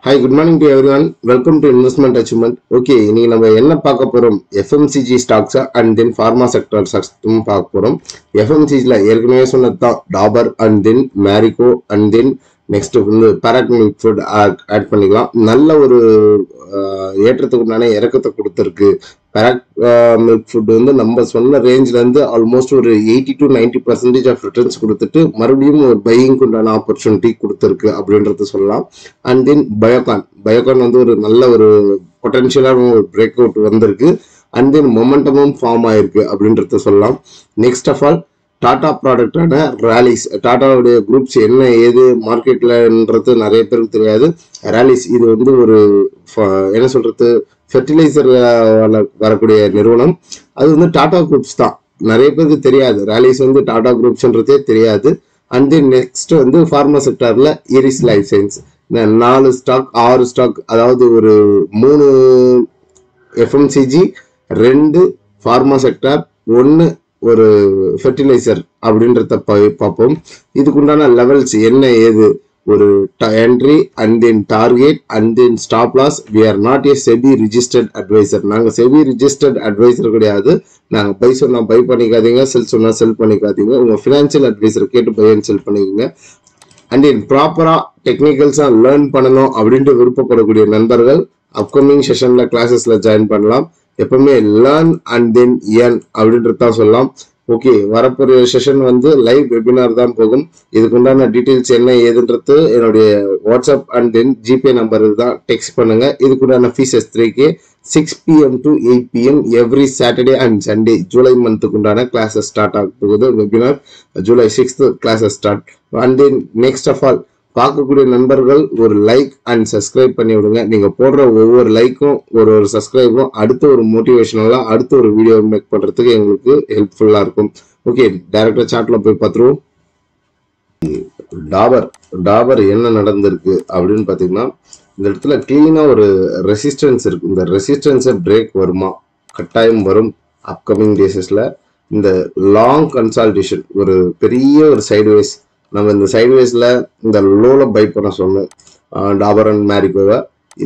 Hi, good morning to everyone. Welcome to Investment Achievement. Okay, இன்னைக்கு நம்ம என்ன பார்க்க போறோம்? FMCG stocks and then pharma sector stocks பார்க்க போறோம். FMCG ல ஏற்கனவே சொன்னதுதான் Dabur and then Marico and then next வந்து Parac Milk Food add பண்ணிக்கலாம். நல்ல ஒரு ஏற்றத்துக்கு உண்டான இறக்கத்தை கொடுத்திருக்கு. Parac Milk Food வந்து நம்ம சொன்ன ரேஞ்ச்ல இருந்து ஆல்மோஸ்ட் ஒரு 80 to 90% ஆஃப் ரிட்டர்ன்ஸ் கொடுத்துட்டு மறுபடியும் ஒரு பையிங் உண்டான ஆப்பர்ச்சுனிட்டி கொடுத்திருக்கு அப்படின்றது சொல்லலாம். அண்ட் தென் பயோகான் வந்து ஒரு நல்ல ஒரு பொட்டன்ஷியலான ஒரு பிரேக் அவுட் வந்திருக்கு. அண்ட் தென் மொமெண்டமும் ஃபார்ம் ஆயிருக்கு அப்படின்றத சொல்லலாம். நெக்ஸ்ட் ஆஃப் ஆல் டாடா ப்ராடக்டான ராலிஸ், டாட்டாவுடைய குரூப்ஸ் என்ன ஏது மார்க்கெட்லன்றது நிறைய பேருக்கு தெரியாது. ராலிஸ் இது வந்து ஒரு என்ன சொல்றது ஃபெர்டிலைசர் வரக்கூடிய நிறுவனம். அது வந்து டாடா குரூப்ஸ் தான், நிறைய பேருக்கு தெரியாது. ராலிஸ் வந்து டாடா குரூப்ஸ்ன்றதே தெரியாது. அண்ட் தென் நெக்ஸ்ட் வந்து ஃபார்மா செக்டர்ல Eris life science 4 stock 6 stock, அதாவது ஒரு 3 எஃப்எம்சிஜி, 2 ஃபார்மா செக்டர், 1 ஒரு ஃபெர்டிலைசர் அப்படின்றத பார்ப்போம். இதுக்குண்டான லெவல்ஸ் என்ன ஏது, ஒரு entry and then target and then stop loss. We are not a SEBI registered adviser. நாங்கள் செபி ரிஜிஸ்டர்ட் அட்வைசர் கிடையாது. நாங்கள் பை சொன்னா பை பண்ணிக்காதீங்க, செல் சொன்னா செல் பண்ணிக்காதீங்க. உங்கள் ஃபினான்ஷியல் அட்வைசர் கேட்டு பை அண்ட் செல் பண்ணிக்கோங்க. அண்ட் தென் ப்ராப்பராக டெக்னிக்கல்ஸாக லேர்ன் பண்ணணும் அப்படின்ட்டு விருப்பப்படக்கூடிய நண்பர்கள் அப்கமிங் செஷன்ல கிளாஸஸ்ல ஜாயின் பண்ணலாம். எப்பவுமே லேர்ன் அண்ட் தென் ஏர்ன் அப்படின்றது தான் சொல்லலாம். ஓகே, வரப்போற செஷன் வந்து லைவ் வெபினார் தான் போகும். இதுக்குண்டான டீட்டெயில்ஸ் என்ன ஏதுன்றது என்னுடைய WhatsApp and then GPay number தான் டெக்ஸ்ட் பண்ணுங்க. இதுக்குண்டான fees 3K, 6 PM to 8 PM every Saturday and Sunday. July மந்த்துக்கு உண்டான கிளாஸஸ் ஸ்டார்ட் ஆக போகுது. Webinar July 6th classes start. And then next of all பார்க்கக்கூடிய நண்பர்கள் ஒரு லைக் அண்ட் சப்ஸ்கிரைப் பண்ணி விடுங்க. நீங்க போடுற ஒவ்வொரு லைக்கும் ஒரு சப்ஸ்கிரைபும் அடுத்த ஒரு மோட்டிவேஷனலா அடுத்த ஒரு வீடியோ மேக் பண்றதுக்கு எங்களுக்கு ஹெல்ப்ஃபுல்லா இருக்கும். ஓகே, டைரக்டா சாட்ல போய் பார்த்துருவோம். டாபர் என்ன நடந்திருக்கு அப்படின்னு பாத்தீங்கன்னா, இந்த இடத்துல கிளீனா ஒரு ரெசிஸ்டன்ஸ் இருக்கு. இந்த ரெசிஸ்டன்ஸை பிரேக் வருமா? கட்டாயம் வரும். அப்கமிங் டேஸஸ்ல இந்த லாங் கன்சால்டேஷன், ஒரு பெரிய ஒரு சைட்வேஸ், நம்ம இந்த சைட்வேஸ்ல இந்த லோல பை பண்ண சொன்னோம் டாபர் அண்ட் மேரிகோவை.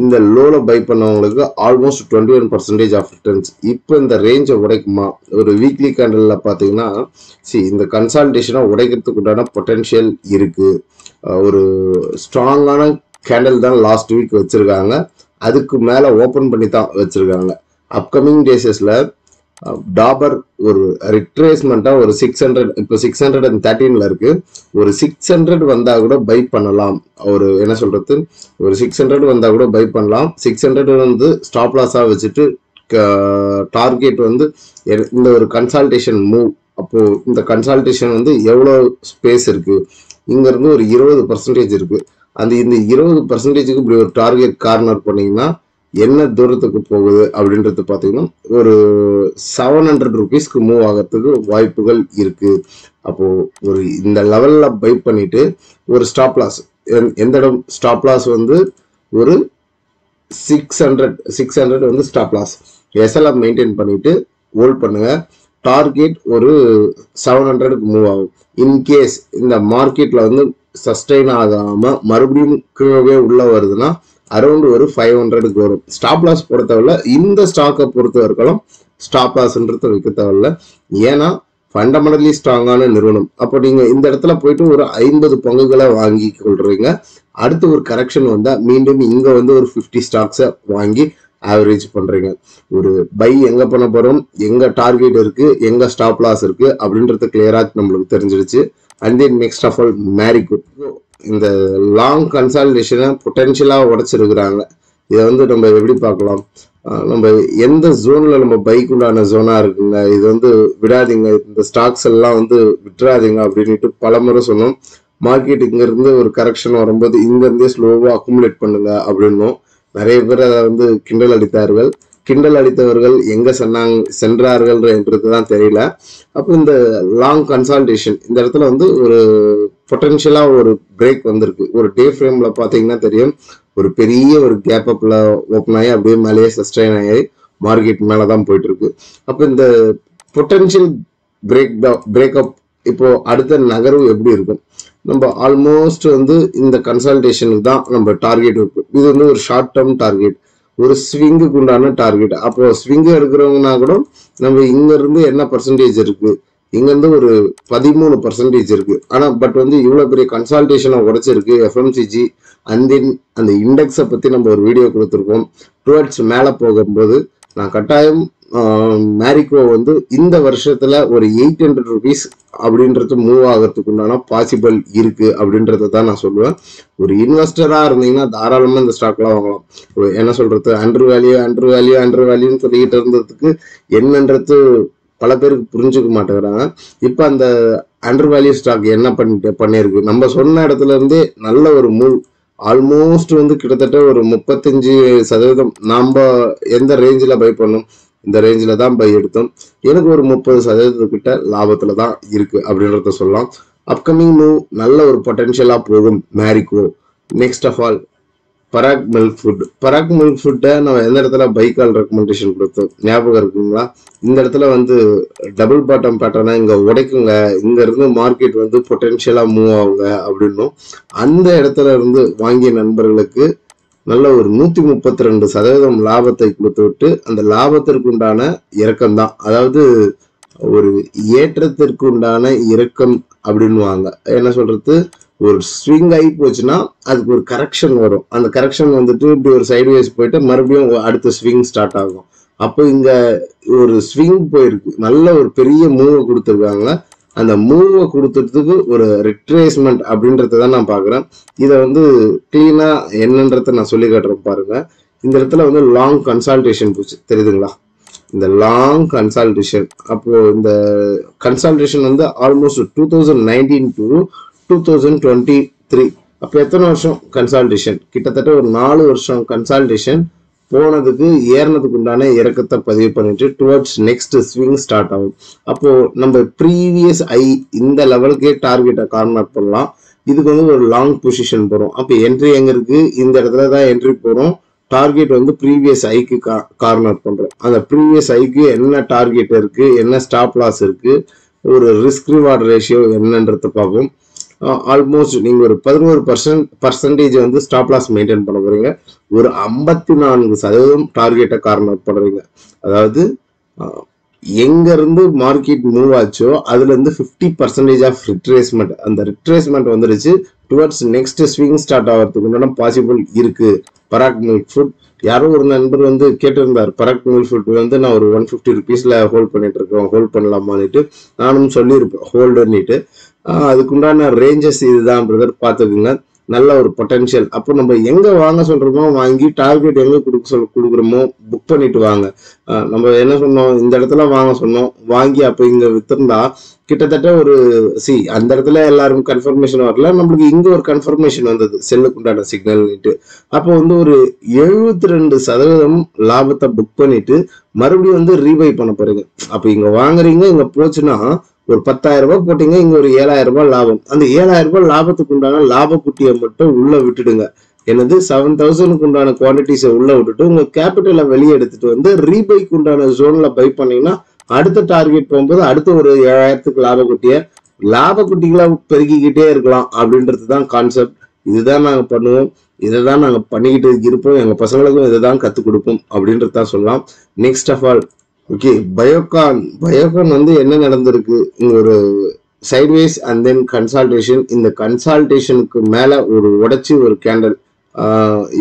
இந்த லோல பை பண்ணவங்களுக்கு ஆல்மோஸ்ட் 21% ஆஃப் ரிட்டர்ன்ஸ். இப்போ இந்த ரேஞ்சை உடைக்குமா? ஒரு வீக்லி கேண்டல்ல பாத்தீங்கன்னா இந்த கன்சால்டேஷனை உடைக்கிறதுக்கு உண்டான பொட்டன்ஷியல் இருக்கு. ஒரு ஸ்ட்ராங்கான கேண்டல் தான் லாஸ்ட் வீக் வச்சிருக்காங்க. அதுக்கு மேல ஓபன் பண்ணி தான் வச்சிருக்காங்க. அப்கமிங் டேஸஸ்ல டாபர் ஒரு ரிட்ரேஸ்மெண்டா ஒரு 600, இப்போ 613ல இருக்கு. ஒரு 600 வந்தா கூட பை பண்ணலாம். ஒரு என்ன சொல்றது, ஒரு 600 வந்தா கூட பை பண்ணலாம். 600 வந்து ஸ்டாப் லாஸா வச்சுட்டு டார்கெட் வந்து இந்த ஒரு கன்சால்டேஷன் மூவ். அப்போ இந்த கன்சால்டேஷன் வந்து எவ்வளவு ஸ்பேஸ் இருக்கு, இங்க இருந்து ஒரு 20% இருக்கு. அந்த இந்த 20%க்கு இப்படி ஒரு டார்கெட் கார்னர் பண்ணீங்கன்னா என்ன தூரத்துக்கு போகுது அப்படின்றது பாத்தீங்கன்னா ஒரு 700 rupeesக்கு மூவ் ஆகிறதுக்கு வாய்ப்புகள் இருக்கு. அப்போ ஒரு இந்த லெவல்ல பை பண்ணிட்டு ஒரு ஸ்டாப் லாஸ், எந்த இடம் ஸ்டாப் லாஸ் வந்து ஒரு 600 வந்து ஸ்டாப் லாஸ். எஸ்எல்எம் மெயின்டைன் பண்ணிட்டு ஹோல்ட் பண்ணுங்க. டார்கெட் ஒரு 700க்கு மூவ் ஆகும். இன்கேஸ் இந்த மார்க்கெட்ல வந்து சஸ்டெயின் ஆகாம மறுபடியும் கீழே உள்ள வருதுன்னா அரௌண்ட் ஒரு 500க்கு வரும். ஸ்டாப் லாஸ் போட தேவையில்ல. இந்த ஸ்டாக்கை பொறுத்த வரைக்கும் ஸ்டாப் லாஸ்ன்றத வைக்க தேவையில்ல. ஏன்னா ஃபண்டமெண்டலி ஸ்ட்ராங்கான நிறுவனம். அப்போ நீங்க இந்த இடத்துல போயிட்டு ஒரு 50 பங்குகளை வாங்கி கொள்றீங்க. அடுத்து ஒரு கரெக்ஷன் வந்தா மீண்டும் இங்க வந்து ஒரு 50 ஸ்டாக்ஸை வாங்கி ஆவரேஜ் பண்றீங்க. ஒரு பை எங்க பண்ண போறோம், எங்க டார்கெட் இருக்கு, எங்க ஸ்டாப் லாஸ் இருக்கு அப்படின்றது கிளியரா நம்மளுக்கு தெரிஞ்சிருச்சு. And then next of all Marico, இந்த லாங் கன்சால்டேஷனை பொட்டன்ஷியலா உடைச்சிருக்கிறாங்க. இதை வந்து நம்ம எப்படி பார்க்கலாம், நம்ம எந்த ஜோன்ல நம்ம பைக்குண்டான ஜோனா இருக்குங்க, இது வந்து விடாதீங்க, இந்த ஸ்டாக்ஸ் எல்லாம் வந்து விட்டுறாதீங்க அப்படின்ட்டு பலமுறை சொன்னோம். மார்க்கெட் இங்க இருந்து ஒரு கரெக்ஷன் வரும்போது இங்க இருந்தே ஸ்லோவா அக்குமுலேட் பண்ணுங்க அப்படின்னும் நிறைய பேர் அதை வந்து கிண்டல் அடித்தார்கள். கிண்டல் அடித்தவர்கள் எங்க சென்றார்கள் என்றதுதான் தெரியல. அப்போ இந்த லாங் கன்சால்டேஷன் இந்த இடத்துல வந்து ஒரு பொட்டன்ஷியலா ஒரு பிரேக் வந்திருக்கு. ஒரு டே ஃப்ரேம்ல பாத்தீங்கன்னா தெரியும், ஒரு பெரிய ஒரு கேப் அப்ல ஓப்பன் ஆகி அப்படியே மேலேயே சஸ்டைன் ஆகி மார்க்கெட் மேலதான் போயிட்டு இருக்கு. அப்ப இந்த பொட்டன்ஷியல் பிரேக் அப் இப்போ அடுத்த நகர்வு எப்படி இருக்கும்? நம்ம ஆல்மோஸ்ட் வந்து இந்த கன்சல்டேஷனுக்கு தான் நம்ம டார்கெட் வைப்போம். இது வந்து ஒரு ஷார்ட் டேர்ம் டார்கெட், ஒரு ஸ்விங்குக்கு உண்டான டார்கெட். அப்போ ஸ்விங்கு எடுக்கிறவங்கன்னா கூட நம்ம இங்க இருந்து என்ன பர்சன்டேஜ் இருக்கு, இங்க இருந்து ஒரு 13% இருக்கு. ஆனா பட் வந்து இவ்வளவு பெரிய கன்சல்டேஷனை உடைச்சிருக்கு எஃப்எம்சிஜி. அந்த இண்டெக்ஸை பத்தி நம்ம ஒரு வீடியோ கொடுத்துருக்கோம். டுவர்ட்ஸ் மேல போகும்போது நான் கட்டாயம் மேரிகோ வந்து இந்த வருஷத்துல ஒரு 800 rupees அப்படின்றது மூவ் ஆகிறதுக்கு உண்டான பாசிபிள் இருக்கு அப்படின்றத தான் நான் சொல்லுவேன். ஒரு இன்வெஸ்டரா இருந்தீங்கன்னா தாராளமா இந்த ஸ்டாக்லாம் வாங்கலாம். என்ன சொல்றது, அண்டர் வேல்யூன்னு சொல்லிக்கிட்டு இருந்ததுக்கு என்னன்றது பல பேருக்கு புரிஞ்சுக்க மாட்டேங்கிறாங்க. இப்ப அந்த அண்டர் வேல்யூ ஸ்டாக் என்ன பண்ணிருக்கு, நம்ம சொன்ன இடத்துல இருந்தே நல்ல ஒரு மூவ், ஆல்மோஸ்ட் வந்து கிட்டத்தட்ட ஒரு 35% நம்ம எந்த ரேஞ்சில் பை பண்ணோம், இந்த ரேஞ்சில் தான் பை எடுத்தோம். எனக்கு ஒரு 30% கிட்ட லாபத்துல தான் இருக்கு அப்படின்றத சொல்லலாம். அப்கமிங் மூவ் நல்ல ஒரு பொட்டன்ஷியலா போகும் Marico. Next of all Parag milk ஃபுட்டை நம்ம எந்த இடத்துல பை கால் ரெக்கமெண்டேஷன் கொடுத்தோம் ஞாபகம் இருக்குங்களா? இந்த இடத்துல வந்து டபுள் பாட்டம் பேட்டர்னா இங்க உடைக்குங்க, இங்க இருந்து மார்க்கெட் வந்து பொட்டன்ஷியலா மூவ் ஆகுங்க அப்படின்னும் அந்த இடத்துல இருந்து வாங்கிய நண்பர்களுக்கு நல்ல ஒரு 132% லாபத்தை கொடுத்து விட்டு அந்த லாபத்திற்கு உண்டான இறக்கம் தான், அதாவது ஒரு ஏற்றத்திற்கு உண்டான இறக்கம் அப்படின்னுவாங்க. என்ன சொல்றது, ஒரு ஸ்விங் ஆகி போச்சுன்னா அதுக்கு ஒரு கரெக்ஷன் வரும். அந்த கரெக்ஷன் வந்துட்டு இப்படி ஒரு சைட்வேஸ் போயிட்டு மறுபடியும் அடுத்த ஸ்விங் ஸ்டார்ட் ஆகும். அப்போ இங்க ஒரு ஸ்விங் போயிருக்கு, நல்ல ஒரு பெரிய மூவை கொடுத்துருக்காங்க. அந்த மூவை கொடுத்துறதுக்கு ஒரு ரிட்ரேஸ்மெண்ட் அப்படின்றத தான் நான் பாக்குறேன். இதை வந்து கிளீனா என்னன்றத நான் சொல்லி காட்டுறேன் பாருங்க. இந்த இடத்துல வந்து லாங் கன்சல்டேஷன் போச்சு தெரியுதுங்களா, இந்த லாங் கன்சல்டேஷன். அப்போ இந்த கன்சல்டேஷன் வந்து ஆல்மோஸ்ட் 2019 to 2023, அப்போ எத்தனை வருஷம் கன்சல்டேஷன், கிட்டத்தட்ட ஒரு 4 வருஷம் கன்சல்டேஷன் போனதுக்கு ஏறினதுக்கு உண்டான இறக்கத்தை பதிவு பண்ணிட்டு டுவர்ட்ஸ் நெக்ஸ்ட் ஸ்விங் ஸ்டார்ட் ஆகும். அப்போ நம்ம ப்ரீவியஸ் ஐ இந்த லெவலுக்கே டார்கெட்டை கார்னர் பண்ணலாம். இதுக்கு வந்து ஒரு லாங் பொசிஷன் போறோம். அப்போ என்ட்ரி எங்க இருக்கு, இந்த இடத்துல தான் என்ட்ரி போறோம். டார்கெட் வந்து ப்ரீவியஸ் ஐக்கு கார்னர் பண்றோம். அந்த ப்ரீவியஸ் ஐக்கு என்ன டார்கெட் இருக்கு, என்ன ஸ்டாப் லாஸ் இருக்கு, ஒரு ரிஸ்க் ரிவார்ட் ரேஷியோ என்னன்றத பார்ப்போம். ஆல்மோஸ்ட் நீங்க ஒரு 11% வந்து ஸ்டாப் லாஸ் மெயின்டைன் பண்ண போறீங்க. ஒரு 54% டார்கெட்டை கார்னர் பண்றீங்க. அதாவது எங்க இருந்து மார்க்கெட் மூவ் ஆச்சோ அதுல இருந்து 50% ஆஃப் ரிட்ரேஸ்மெண்ட், அந்த ரிட்ரேஸ்மெண்ட் வந்துருச்சு. டுவர்ட்ஸ் நெக்ஸ்ட் ஸ்விங் ஸ்டார்ட் ஆகிறதுக்கு உண்டான பாசிபிள் இருக்கு. பராக் மில்க் ஃபுட், யாரோ ஒரு நண்பர் வந்து கேட்டிருந்தார், பராக் மில்க் ஃபுட் வந்து நான் ஒரு 150 rupeesல ஹோல்ட் பண்ணிட்டு இருக்கேன், ஹோல்ட் பண்ணலாமான்னுட்டு. நானும் சொல்லியிருப்பேன் ஹோல்டுன்னுட்டு. அதுக்குண்டான ரேஞ்சஸ் இதுதான் பிரதர், பார்த்துக்குங்க. நல்ல ஒரு பொட்டன்ஷியல். அப்போ நம்ம எங்க வாங்க சொல்றோமோ வாங்கி, டார்கெட் எங்க கொடுக்குறோமோ புக் பண்ணிட்டு வாங்க. நம்ம என்ன சொன்னோம், இந்த இடத்துல வாங்க சொன்னோம், வாங்கி அப்போ இங்க வித்திருந்தா கிட்டத்தட்ட ஒரு அந்த இடத்துல எல்லாரும் கன்ஃபர்மேஷன் வரல, நம்மளுக்கு இங்க ஒரு கன்ஃபர்மேஷன் வந்தது செல்லுக்கு உண்டான சிக்னல்னுட்டு. அப்போ வந்து ஒரு 72% லாபத்தை புக் பண்ணிட்டு மறுபடியும் வந்து ரீபை பண்ண போறீங்க. அப்போ இங்க வாங்குறீங்க, இங்க போச்சுன்னா ஒரு 10,000 ரூபாய் போட்டீங்க, இங்க ஒரு 7,000 ரூபாய் லாபம். அந்த 7,000 ரூபாய் லாபத்துக்கு உண்டான லாப குட்டியை மட்டும் உள்ள விட்டுடுங்க. எனது 7,000க்கு உண்டான குவான்டிட்டிஸை உள்ள விட்டுட்டு உங்க கேபிட்டலை வெளியே எடுத்துட்டு வந்து ரீபைக்கு உண்டான ஜோன்ல பை பண்ணீங்கன்னா அடுத்த டார்கெட் போகும்போது அடுத்த ஒரு 7,000க்கு லாப குட்டிகளா பெருக்கிக்கிட்டே இருக்கலாம் அப்படின்றது தான் கான்செப்ட். இதுதான் நாங்க பண்ணுவோம், இதை தான் நாங்க பண்ணிக்கிட்டு இருப்போம், எங்க பசங்களுக்கும் இதை தான் கத்துக் கொடுப்போம் அப்படின்றது தான் சொல்லலாம். Next of all okay, Biocon வந்து என்ன நடந்திருக்கு, இங்க ஒரு சைட்வேஸ் அண்ட் தென் கன்சல்டேஷன். இந்த கன்சல்டேஷனுக்கு மேல ஒரு உடைச்சி ஒரு கேண்டல்.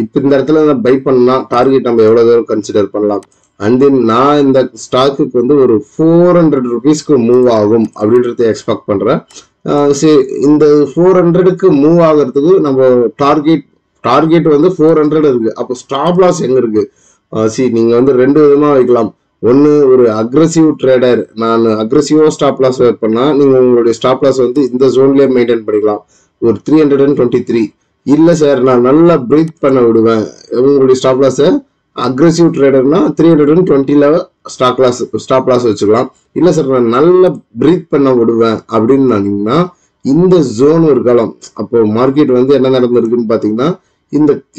இப்ப இந்த இடத்துல பை பண்ணா டார்கெட் நம்ம எவ்வளவு தூரம் கன்சிடர் பண்ணலாம். அண்ட் தென் நான் இந்த ஸ்டாக்குக்கு வந்து ஒரு 400 rupeesக்கு மூவ் ஆகும் அப்படின்றத எக்ஸ்பெக்ட் பண்றேன். சரி, இந்த 400க்கு மூவ் ஆகிறதுக்கு நம்ம டார்கெட் வந்து 400 இருக்கு. அப்போ ஸ்டாப் லாஸ் எங்க இருக்கு? நீங்க வந்து 2 விதமா வைக்கலாம். ஒன்னு, ஒரு அக்ரெசிவ் ட்ரேடர், நான் அக்ரெசிவா ஸ்டாப் லாஸ் பண்ணா நீங்க உங்களுடைய ஸ்டாப் லாஸ் வந்து இந்த ஜோன்லயே மெயின்டைன் பண்ணிக்கலாம், ஒரு 323. இல்ல சார், நான் நல்லா பிரீத் பண்ண விடுவேன், உங்களுடைய ஸ்டாப் லாஸ் அக்ரெசிவ் ட்ரேடர்னா 320ல ஸ்டாப் லாஸ் வச்சுக்கலாம். இல்ல சார், நான் நல்லா பிரீத் பண்ண விடுவேன் அப்படின்னா இந்த ஜோன் ஒரு காலம். அப்போ மார்க்கெட் வந்து என்ன நடந்திருக்குன்னு பாத்தீங்கன்னா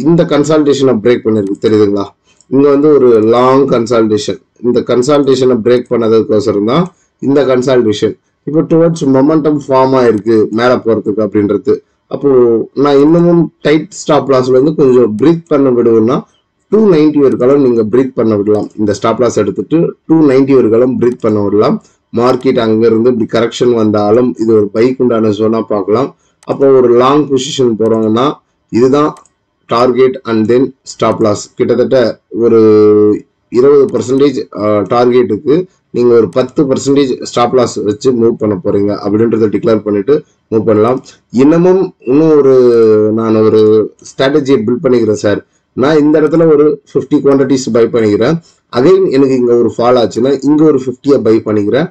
இந்த கன்சல்டேஷனை பிரேக் பண்ணிருக்கு தெரியுதுங்களா. இங்க வந்து ஒரு லாங் கன்சல்டேஷன், இந்த கன்சல்டேஷனை பிரேக் பண்ணதுக்கோசரம் தான் இந்த கன்சல்டேஷன். இப்போ டுவர்ட்ஸ் மொமெண்டம் ஃபார்ம் ஆயிருக்கு மேலே போறதுக்கு அப்படின்றது. அப்போ நான் இன்னமும் டைட் ஸ்டாப் லாஸ்ல இருந்து கொஞ்சம் பிரீத் பண்ண விடுவேன்னா 290 வரைக்கும் நீங்க பிரீத் பண்ண விடலாம். இந்த ஸ்டாப் லாஸ் எடுத்துட்டு 290 வரைக்கும் பிரீத் பண்ண விடலாம். மார்க்கெட் அங்க இருந்து இப்படி கரெக்ஷன் வந்தாலும் இது ஒரு பைக் உண்டான ஜோனா பார்க்கலாம். அப்போ ஒரு லாங் பொசிஷன் போறவங்கன்னா இதுதான் target and then stop loss. கிட்டத்தட்ட ஒரு 20% டார்கெட்டுக்கு நீங்க ஒரு 10% ஸ்டாப் லாஸ் வச்சு மூவ் பண்ண போறீங்க அப்படின்றத டிக்ளேர் பண்ணிட்டு மூவ் பண்ணலாம். இன்னும் நான் ஒரு ஸ்ட்ராட்டஜியை பில்ட் பண்ணிக்கிறேன் சார். நான் இந்த இடத்துல ஒரு 50 குவான்டிட்டிஸ் பை பண்ணிக்கிறேன். அகைன் எனக்கு இங்க ஒரு ஃபால் ஆச்சுன்னா இங்க ஒரு 50 பை பண்ணிக்கிறேன்.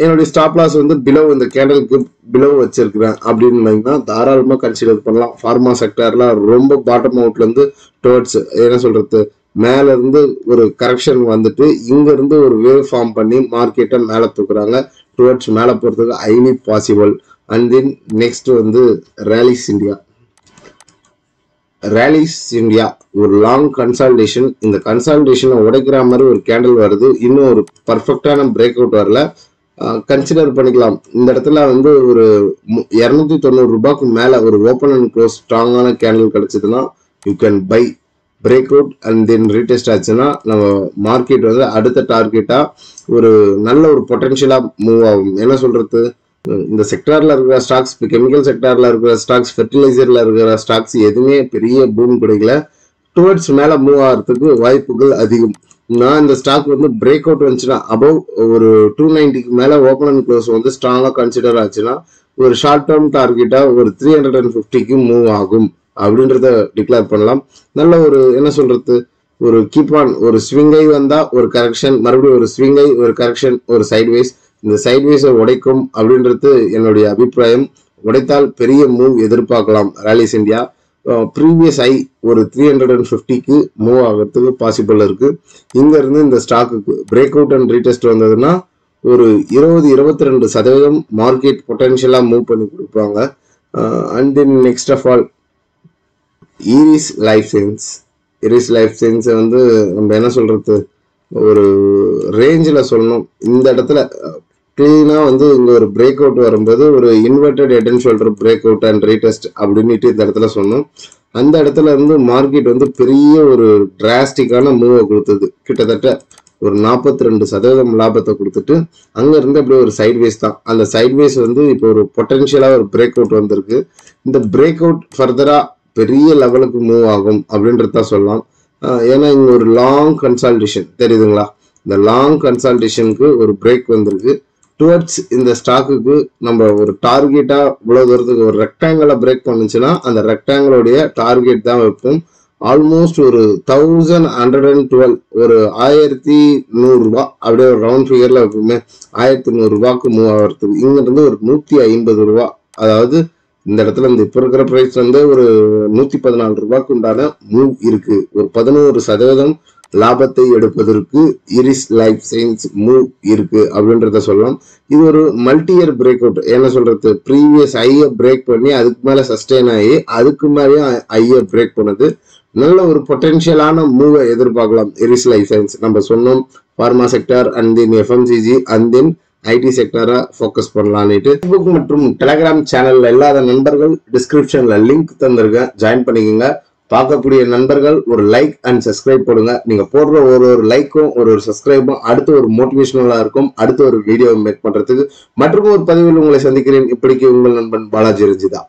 என்னுடைய ஸ்டாப் லாஸ் வந்து பிலோ இந்த கேண்டலுக்கு பிலோ வச்சிருக்கிறேன் அப்படின்னு தாராளமா கன்சிடர் பண்ணலாம். ஃபார்மா செக்டர்ல ரொம்ப பாட்டம் அவுட்ல இருந்து டுவர்ட்ஸ் என்ன சொல்றது மேல இருந்து ஒரு கரெக்ஷன் வந்துட்டு இங்க இருந்து ஒரு வேவ் ஃபார்ம் பண்ணி மார்க்கெட்டை மேல தூக்குறாங்க. டுவர்ட்ஸ் மேல போறதுக்கு highly possible. And then next வந்து ரேலிஸ் இந்தியா ஒரு லாங் கன்சால்டேஷன். இந்த கன்சால்டேஷனை உடைக்கிற மாதிரி ஒரு கேண்டில் வருது. இன்னும் ஒரு பர்ஃபெக்டான பிரேக் அவுட் வரல. கன்சிடர் பண்ணிக்கலாம். இந்த இடத்துல வந்து ஒரு 290 ரூபாய்க்கு மேல ஒரு ஓப்பன் அண்ட் க்ளோஸ் ஸ்ட்ராங்கான கேண்டில் கிடைச்சதுன்னா you can buy. Break out and then retest ஆச்சுன்னா நம்ம மார்க்கெட் வந்து அடுத்த டார்கெட்டா ஒரு நல்ல ஒரு பொட்டன்ஷியலா மூவ் ஆகும். என்ன சொல்றது, இந்த செக்டார்ல இருக்கிற ஸ்டாக்ஸ், கெமிக்கல் செக்டார்ல இருக்கிற ஸ்டாக்ஸ், ஃபெர்டிலைசர்ல இருக்கிற ஸ்டாக்ஸ் எதுவுமே பெரிய பூம் கிடைக்கல. டுவர்ட்ஸ் மேல மூவ் ஆகிறதுக்கு வாய்ப்புகள் அதிகம். நான் இந்த ஸ்டாக் வந்து பிரேக் அவுட் வந்துச்சுன்னா அபவ் ஒரு 290க்கு மேல ஓப்பன் அண்ட் க்ளோஸ் வந்து ஸ்ட்ராங்கா கன்சிடர் ஆச்சுன்னா ஒரு ஷார்ட் டேர்ம் டார்கெட்டா ஒரு 350க்கு மூவ் ஆகும் அப்படின்றத டிக்ளேர் பண்ணலாம். நல்ல ஒரு என்ன சொல்றது ஒரு கீப் ஆன் ஒரு ஸ்விங்கை வந்தா ஒரு கரெக்ஷன், மறுபடியும் ஒரு ஸ்விங்கை ஒரு கரெக்ஷன், ஒரு சைட்வேஸ். இந்த சைட்வேஸை உடைக்கும் அப்படின்றது என்னுடைய அபிப்பிராயம். உடைத்தால் பெரிய மூவ் எதிர்பார்க்கலாம். ரேலிஸ் இந்தியா ப்ரீவியஸ் ஐ ஒரு 350க்கு மூவ் ஆகிறதுக்கு பாசிபிள் இருக்கு. இங்க இருந்து இந்த ஸ்டாக்குக்கு பிரேக் அவுட் அண்ட் ரீடெஸ்ட் வந்ததுன்னா ஒரு 20-22% மார்க்கெட் பொட்டன்ஷியலா மூவ் பண்ணி கொடுப்பாங்க. And then next of all Eris life science வந்து நம்ம என்ன சொல்றது ஒரு ரேஞ்சில் சொல்லணும். இந்த இடத்துல கிளீனா வந்து இங்க ஒரு பிரேக் அவுட் வரும்போது ஒரு inverted head and shoulder break out and retest அப்படின்ட்டு இந்த இடத்துல சொன்னோம். அந்த இடத்துல இருந்து மார்க்கெட் வந்து பெரிய ஒரு டிராஸ்டிக்கான மூவை கொடுத்தது. கிட்டத்தட்ட ஒரு 42% லாபத்தை கொடுத்துட்டு அங்க இருந்து அப்படியே ஒரு சைட்வேஸ் தான். அந்த சைட்வேஸ் வந்து இப்போ ஒரு பொட்டன்ஷியலா ஒரு பிரேக் அவுட் வந்திருக்கு. இந்த பிரேக் அவுட் ஃபர்தரா பெரிய லெவலுக்கு மூவ் ஆகும் அப்படின்றத சொல்லலாம். ஏன்னா இங்க ஒரு லாங் கன்சால்டேஷன் தெரியுதுங்களா. இந்த லாங் கன்சால்டேஷனுக்கு ஒரு பிரேக் வந்திருக்கு. டுவர்ட்ஸ் இந்த ஸ்டாக்குக்கு நம்ம ஒரு டார்கெட்டா இவ்வளவு தூரத்துக்கு ஒரு ரெக்டாங்கிளை பிரேக் பண்ணுச்சுன்னா அந்த ரெக்டாங்கிளோடைய டார்கெட் தான் வைப்போம். ஆல்மோஸ்ட் ஒரு 1112 ஒரு 1100 ரூபாய் அப்படியே ஒரு ரவுண்ட் ஃபிகர்ல வைப்போமே 1100 ரூபாய்க்கு மூவ் ஆகிறதுக்கு இங்க இருந்து ஒரு 150 ரூபாய், அதாவது இந்த இடத்துல இந்த இப்ப இருக்கிற பிரைஸ் வந்து ஒரு 114 ரூபாய்க்கு உண்டான மூவ் இருக்கு. ஒரு 11% லாபத்தை எடுப்பதற்கு இரிஸ் லைஃப் சயின்ஸ் மூவ் இருக்கு அப்படின்றத சொல்லலாம். இது ஒரு மல்டி இயர் பிரேக் அவுட். என்ன சொல்றது, ப்ரீவியஸ் ஐய பிரேக் பண்ணி அதுக்கு மேல சஸ்டெயின் ஆகி அதுக்கு மேலேயே ஐய பிரேக் பண்ணது. நல்ல ஒரு பொட்டன்ஷியலான மூவை எதிர்பார்க்கலாம் இரிஸ் லைஃப் சயின்ஸ். நம்ம சொன்னோம் pharma sector and then FMCG and then IT செக்டரை ஃபோக்கஸ் பண்ணலான்னுட்டு. ஃபேஸ்புக் மற்றும் டெலிகிராம் சேனல்ல இல்லாத நண்பர்கள் டிஸ்கிரிப்ஷன்ல லிங்க் தந்திருக்கேன், ஜாயின் பண்ணிக்கோங்க. பார்க்கக்கூடிய நண்பர்கள் ஒரு லைக் அண்ட் சப்ஸ்கிரைப் போடுங்க. நீங்க போடுற ஒரு லைக்கும் ஒரு சப்ஸ்கிரைபும் அடுத்து ஒரு மோட்டிவேஷனலா இருக்கும் அடுத்து ஒரு வீடியோ மேக் பண்றதுக்கு. மற்றும் ஒரு பதிவில் உங்களை சந்திக்கிறேன். இப்படிக்கு உங்கள் நண்பன் பாலாஜி ரஞ்சிதா.